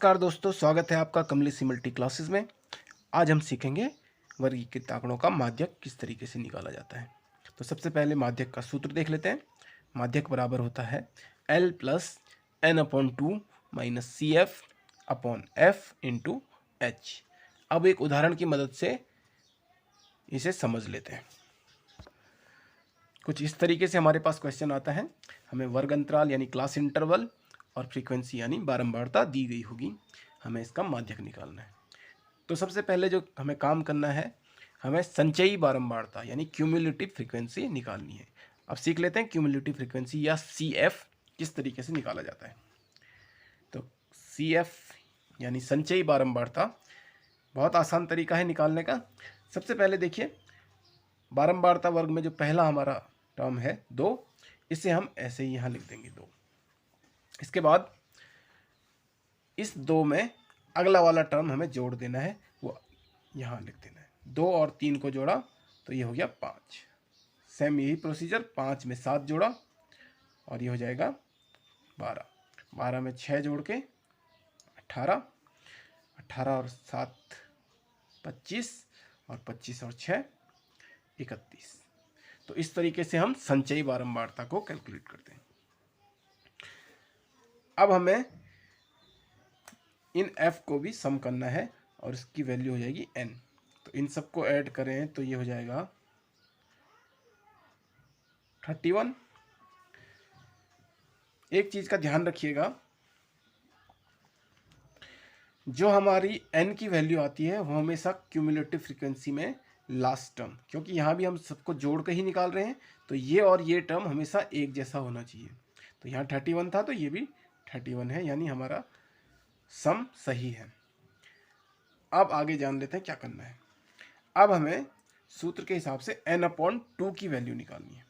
नमस्कार दोस्तों, स्वागत है आपका कमलेश मल्टी क्लासेस में। आज हम सीखेंगे वर्गीकृत आंकड़ों का माध्यक किस तरीके से निकाला जाता है। तो सबसे पहले माध्यक का सूत्र देख लेते हैं। माध्यक बराबर होता है L plus N upon two minus C F upon F into H. अब एक उदाहरण की मदद से इसे समझ लेते हैं। कुछ इस तरीके से हमारे पास क्वेश्चन आता है। हमें वर्ग अंतराल यानी क्लास इंटरवल और फ्रीक्वेंसी यानी बारंबारता दी गई होगी। हमें इसका माध्यक निकालना है। तो सबसे पहले जो हमें काम करना है, हमें संचयी बारंबारता यानी क्यूमुलेटिव फ्रीक्वेंसी निकालनी है। अब सीख लेते हैं क्यूमुलेटिव फ्रीक्वेंसी या CF किस तरीके से निकाला जाता है। तो CF यानी संचयी बारंबारता बहुत आसान तरीका है निकालने का। सबसे पहले देखिए, बारंबारता वर्ग में जो पहला हमारा टर्म है 2, इसे हम ऐसे ही यहाँ लिख देंगे 2। इसके बाद इस 2 में अगला वाला टर्म हमें जोड़ देना है, वो यहाँ लिख देना है। 2 और 3 को जोड़ा तो ये हो गया 5। सेम यही प्रोसीजर, 5 में 7 जोड़ा और ये हो जाएगा 12। 12 में 6 जोड़ के 18, 18 और 7 25 और 25 और 6 31। तो इस तरीके से हम संचयी बारंबारता को कैलकुलेट करते हैं। अब हमें इन f को भी सम करना है और इसकी वैल्यू हो जाएगी n। तो इन सबको ऐड करें तो ये हो जाएगा 31। एक चीज का ध्यान रखिएगा, जो हमारी n की वैल्यू आती है वो हमेशा क्यूमुलेटिव फ्रीक्वेंसी में लास्ट टर्म, क्योंकि यहाँ भी हम सबको जोड़ के ही निकाल रहे हैं, तो ये और ये टर्म हमेशा एक जैसा होना चाहिए। तो यहाँ 31 था तो ये भी 31 है, यानी हमारा सम सही है। अब आगे जान लेते हैं क्या करना है। अब हमें सूत्र के हिसाब से n अपॉन 2 की वैल्यू निकालनी है।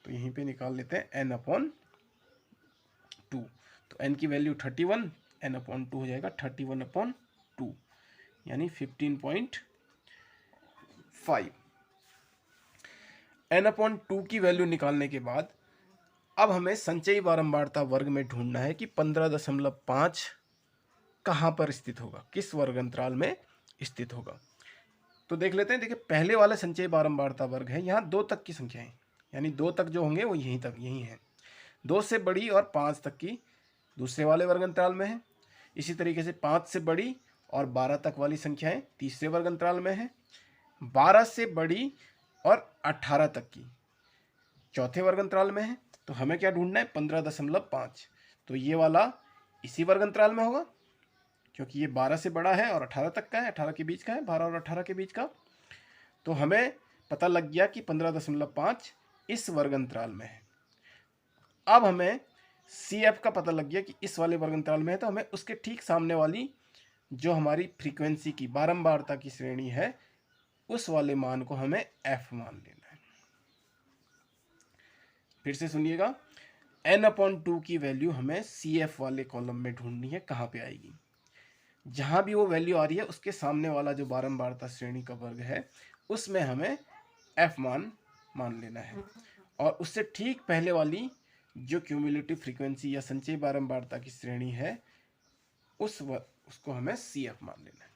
तो यहीं पे निकाल लेते हैं n अपॉन 2। तो n की वैल्यू 31, n अपॉन 2 हो जाएगा 31 अपॉन 2 यानी 15.5। n अपॉन 2 की वैल्यू निकालने के बाद अब हमें संचयी बारंबारता वर्ग में ढूंढना है कि 15.5 कहाँ पर स्थित होगा, किस वर्ग अंतराल में स्थित होगा। तो देख लेते हैं। देखिए, पहले वाला संचयी बारंबारता वर्ग है, यहाँ 2 तक की संख्या है, यानी 2 तक जो होंगे वो यहीं है। 2 से बड़ी और 5 तक की दूसरे वाले वर्ग अंतराल में है। इसी तरीके से 5 से बड़ी और 12 तक वाली संख्याएं तीसरे वर्ग अंतराल में है। 12 से बड़ी और 18 तक की चौथे वर्ग अंतराल में है। तो हमें क्या ढूंढना है, 15.5। तो ये वाला इसी वर्ग अंतराल में होगा, क्योंकि ये 12 से बड़ा है और 18 तक का है, 18 के बीच का है, 12 और 18 के बीच का। तो हमें पता लग गया कि 15.5 इस वर्ग अंतराल में है। अब हमें CF का पता लग गया कि इस वाले वर्ग अंतराल में है, तो हमें उसके ठीक सामने वाली जो हमारी फ्रीक्वेंसी की बारंबारता की श्रेणी है, उस वाले मान को हमें F मान लेना है। फिर से सुनिएगा, n अपॉन 2 की वैल्यू हमें CF वाले कॉलम में ढूंढनी है। कहाँ पे आएगी, जहां भी वो वैल्यू आ रही है उसके सामने वाला जो बारंबारता श्रेणी का वर्ग है उसमें हमें F मान लेना है, और उससे ठीक पहले वाली जो क्यूमुलेटिव फ्रीक्वेंसी या संचयी बारंबारता की श्रेणी है उसको हमें CF मान लेना है।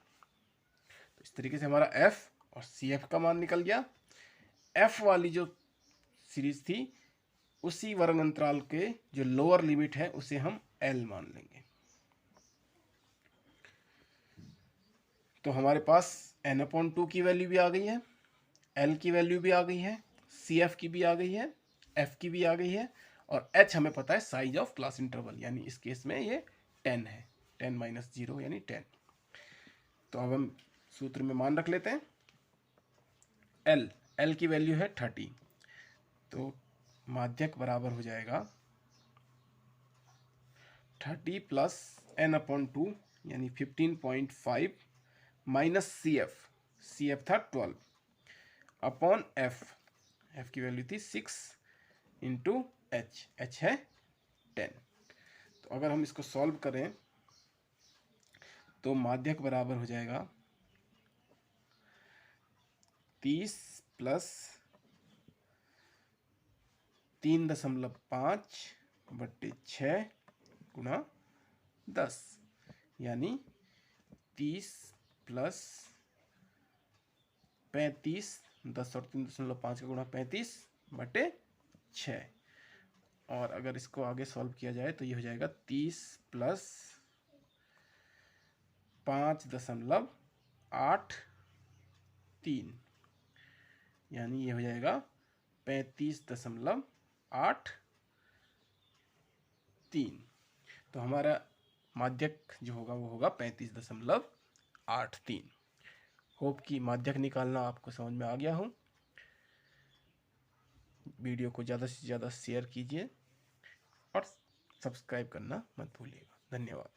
तो इस तरीके से हमारा F और CF का मान निकल गया। F वाली जो सीरीज थी उसी वर्ग अंतराल के जो लोअर लिमिट है उसे हम L मान लेंगे। तो हमारे पास n अपॉन 2 की वैल्यू भी आ गई है, L की वैल्यू भी आ गई है, CF की भी आ गई है, F की भी आ गई है, और H हमें पता है साइज ऑफ क्लास इंटरवल, यानी इस केस में ये 10 है, 10 माइनस 0 यानी 10। तो अब हम सूत्र में मान रख लेते हैं। L की वैल्यू है 30, तो माध्यक बराबर हो जाएगा 30 प्लस n अपॉन 2 यानी 15.5 माइनस CF था 12 अपॉन F की वैल्यू थी 6 इंटू H है 10। तो अगर हम इसको सॉल्व करें तो माध्यक बराबर हो जाएगा 30 प्लस 3.5 बट्टे 6 गुणा 10 यानी 30 प्लस 35, 10 और 3.5 का गुणा 35/6। और अगर इसको आगे सॉल्व किया जाए तो ये हो जाएगा 30 प्लस 5.83, यानी ये हो जाएगा 35.83। तो हमारा माध्यक जो होगा वो होगा 35.83। होप कि माध्यक निकालना आपको समझ में आ गया हो। वीडियो को ज़्यादा से ज़्यादा शेयर कीजिए और सब्सक्राइब करना मत भूलिएगा। धन्यवाद।